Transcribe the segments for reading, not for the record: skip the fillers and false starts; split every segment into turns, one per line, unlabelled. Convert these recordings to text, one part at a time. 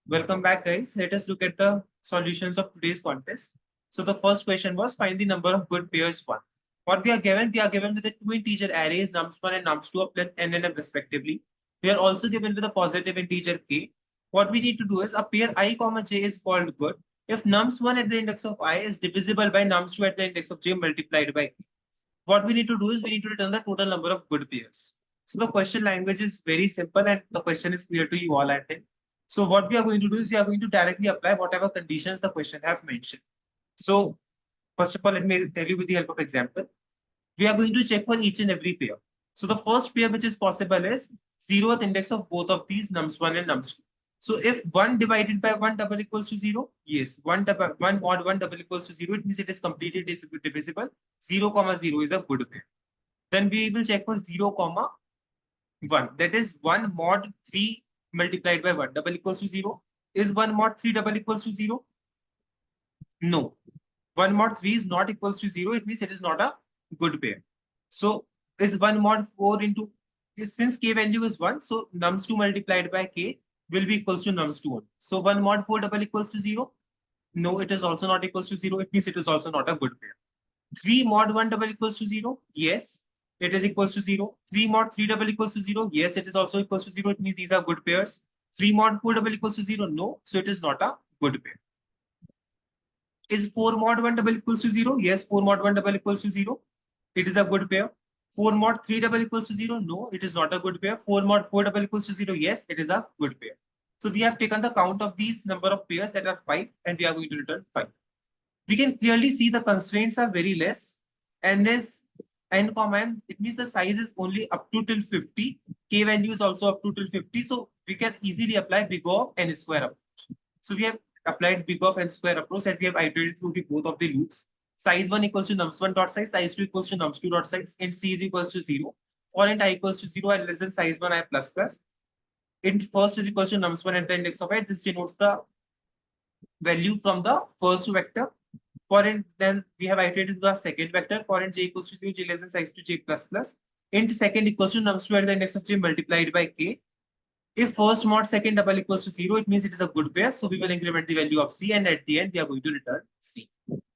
Welcome back, guys. Let us look at the solutions of today's contest. So the first question was find the number of good pairs 1. What we are given? We are given with the two integer arrays nums1 and nums2 of length n and m respectively. We are also given with a positive integer k. What we need to do is a pair I comma j is called good if nums1 at the index of I is divisible by nums2 at the index of j multiplied by k. What we need to do is we need to return the total number of good pairs. So the question language is very simple and the question is clear to you all, I think. So what we are going to do is we are going to directly apply whatever conditions the question have mentioned. So first of all, let me tell you with the help of example. We are going to check for each and every pair. So the first pair which is possible is 0th index of both of these nums1 and nums2. So if 1 divided by 1 double equals to 0, yes, 1 mod 1 double equals to 0, it means it is completely divisible. 0 comma 0 is a good pair. Then we will check for 0 comma 1. That is 1 mod 3 multiplied by 1 double equals to 0. Is 1 mod 3 double equals to 0? No. 1 mod 3 is not equals to 0. It means it is not a good pair. So is 1 mod 4 into, since k value is 1, so nums2 multiplied by k will be equals to nums2 only. So 1 mod 4 double equals to 0? No, it is also not equals to 0. It means it is also not a good pair. 3 mod 1 double equals to 0? Yes, it is equals to 0. 3 mod 3 double equals to 0? Yes, it is also equals to 0. It means these are good pairs. 3 mod 4 double equals to 0? No, so it is not a good pair. Is 4 mod 1 double equals to 0? Yes, 4 mod 1 double equals to 0. It is a good pair. 4 mod 3 double equals to 0? No, it is not a good pair. 4 mod 4 double equals to 0? Yes, it is a good pair. So we have taken the count of these number of pairs that are 5 and we are going to return 5. We can clearly see the constraints are very less. N is n comma n. It means the size is only up to till 50. K value is also up to till 50. So we can easily apply big O of n square approach. So we have applied big O of n square approach and we have iterated through the both of the loops. Size 1 equals to nums1 dot size, size 2 equals to nums2 dot size, int c is equals to 0. For int I equals to 0 and less than size 1 I plus plus. Int first is equals to nums1 at the index of I. This denotes the value from the first vector. For int, then we have iterated to the second vector. For int j equals to 0, j less than size to j plus plus. Int second equals to nums2 at the index of j multiplied by k. If first mod second double equals to 0, it means it is a good pair. So we will increment the value of c and at the end we are going to return c.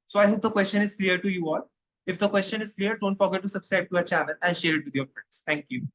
So I hope the question is clear to you all. If the question is clear, don't forget to subscribe to our channel and share it with your friends. Thank you.